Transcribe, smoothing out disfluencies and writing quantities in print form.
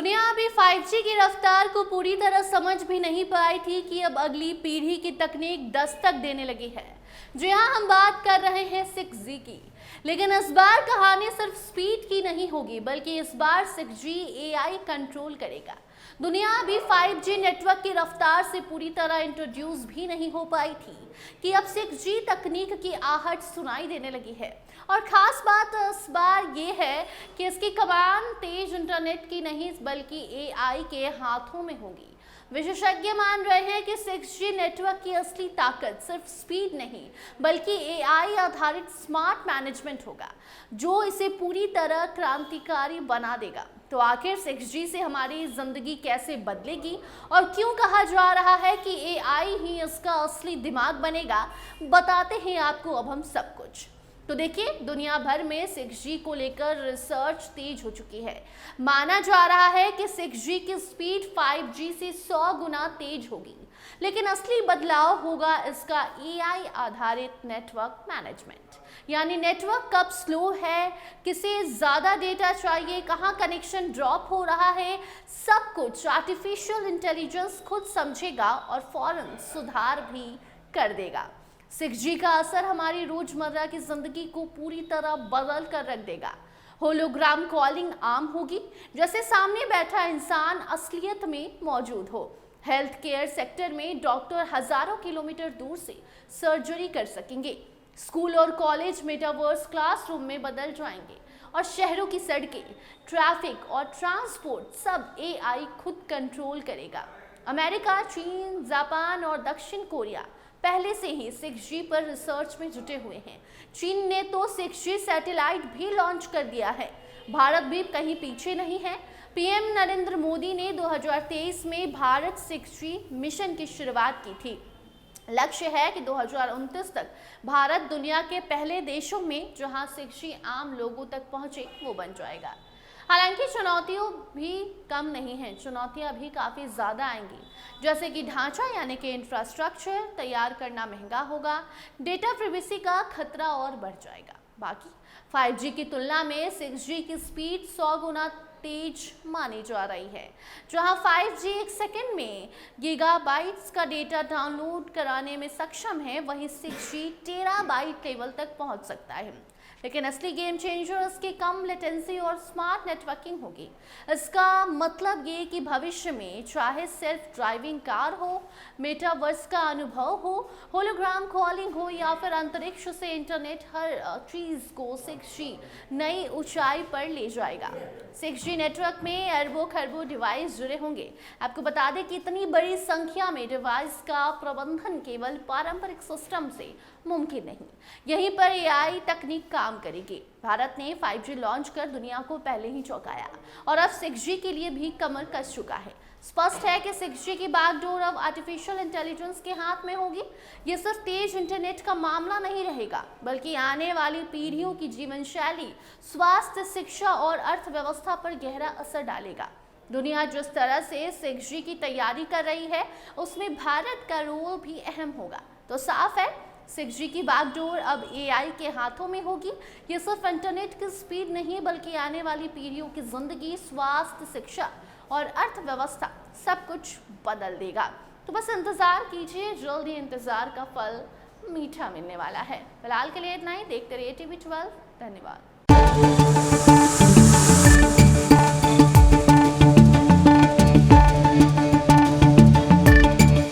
दुनिया अभी 5G की रफ्तार को पूरी तरह समझ भी नहीं पाई थी कि अब अगली पीढ़ी की तकनीक दस्तक देने लगी है। जी हाँ, हम बात कर रहे हैं 6G की। लेकिन इस बार कहानी सिर्फ स्पीड की नहीं होगी, बल्कि इस बार 6G AI कंट्रोल करेगा। दुनिया अभी 5G नेटवर्क की रफ्तार से पूरी तरह इंट्रोड्यूस भी नहीं हो पाई थी कि अब 6G तकनीक की आहट सुनाई देने लगी है। और खास बात इस बार ये है कि इसकी कमान तेज इंटरनेट की नहीं, बल्कि AI के हाथों में होगी। विशेषज्ञ मान रहे हैं कि 6G नेटवर्क की असली ताकत सिर्फ स्पीड नहीं, बल्कि AI आधारित स्मार्ट मैनेजमेंट होगा, जो इसे पूरी तरह क्रांतिकारी बना देगा। तो आखिर 6G से हमारी जिंदगी कैसे बदलेगी और क्यों कहा जा रहा है कि AI ही इसका असली दिमाग बनेगा, बताते हैं आपको अब हम सब कुछ। तो देखिए, दुनिया भर में 6G को लेकर रिसर्च तेज हो चुकी है। माना जा रहा है कि 6G की स्पीड 5G से 100 गुना तेज होगी, लेकिन असली बदलाव होगा इसका AI आधारित नेटवर्क मैनेजमेंट। यानी नेटवर्क कब स्लो है, किसे ज़्यादा डेटा चाहिए, कहाँ कनेक्शन ड्रॉप हो रहा है, सब कुछ आर्टिफिशियल इंटेलिजेंस खुद समझेगा और फौरन सुधार भी कर देगा। 6G का असर हमारी रोजमर्रा की जिंदगी को पूरी तरह बदल कर रख देगा। होलोग्राम कॉलिंग आम होगी, जैसे सामने बैठा इंसान असलियत में मौजूद हो। हेल्थ केयर सेक्टर में डॉक्टर हजारों किलोमीटर दूर से सर्जरी कर सकेंगे। स्कूल और कॉलेज मेटावर्स क्लासरूम में बदल जाएंगे और शहरों की सड़कें, ट्रैफिक और ट्रांसपोर्ट सब AI खुद कंट्रोल करेगा। अमेरिका, चीन, जापान और दक्षिण कोरिया पहले से ही 6G पर रिसर्च में जुटे हुए हैं। चीन ने तो 6G सैटेलाइट भी लॉन्च कर दिया है। भारत भी कहीं पीछे नहीं है। PM नरेंद्र मोदी ने 2023 में भारत 6G मिशन की शुरुआत की थी। लक्ष्य है कि 2029 तक भारत दुनिया के पहले देशों में जहां 6G आम लोगों तक पहुंचे वो बन जाएगा। हालांकि चुनौतियां भी कम नहीं हैं, चुनौतियां भी काफ़ी ज़्यादा आएंगी, जैसे कि ढांचा यानी कि इंफ्रास्ट्रक्चर तैयार करना महंगा होगा, डेटा प्राइवेसी का खतरा और बढ़ जाएगा। बाकी 5G की तुलना में 6G की स्पीड 100 गुना तेज मानी जा रही है। जहां 5G एक सेकंड में गीगाबाइट्स का डेटा डाउनलोड कराने में सक्षम है, वहीं 6G टेराबाइट लेवल तक पहुंच सकता है। लेकिन असली गेम चेंजर इसकी कम लेटेंसी और स्मार्ट नेटवर्किंग होगी। इसका मतलब ये कि भविष्य में चाहे सेल्फ ड्राइविंग कार हो, मेटावर्स का अनुभव हो, होलोग्राम कॉलिंग हो या फिर अंतरिक्ष से इंटरनेट, हर चीज़ को 6G नई ऊंचाई पर ले जाएगा। 6G नेटवर्क में अरबों खरबों डिवाइस जुड़े होंगे। आपको बता दें कि इतनी बड़ी संख्या में डिवाइस का प्रबंधन केवल पारंपरिक सिस्टम से मुमकिन नहीं। यहीं पर AI तकनीक काम करेगी। भारत ने 5G लॉन्च कर दुनिया को पहले ही चौंकाया और अब 6G के लिए भी कमर कस चुका है। स्पष्ट है कि 6G की बागडोर अब आर्टिफिशियल इंटेलिजेंस के हाथ में होगी। ये सिर्फ तेज इंटरनेट का मामला नहीं रहेगा, बल्कि आने वाली पीढ़ियों की जीवन शैली, स्वास्थ्य, शिक्षा और अर्थव्यवस्था पर गहरा असर डालेगा। दुनिया जिस तरह से 6G की तैयारी कर रही है, उसमें भारत का रोल भी अहम होगा। तो साफ है, 6G की बागडोर अब AI के हाथों में होगी। ये सिर्फ इंटरनेट की स्पीड नहीं, बल्कि आने वाली पीढ़ियों की जिंदगी, स्वास्थ्य, शिक्षा और अर्थव्यवस्था सब कुछ बदल देगा। तो बस इंतजार कीजिए, जल्दी इंतजार का फल मीठा मिलने वाला है। फिलहाल के लिए इतना ही। देखते रहिए TV12। धन्यवाद।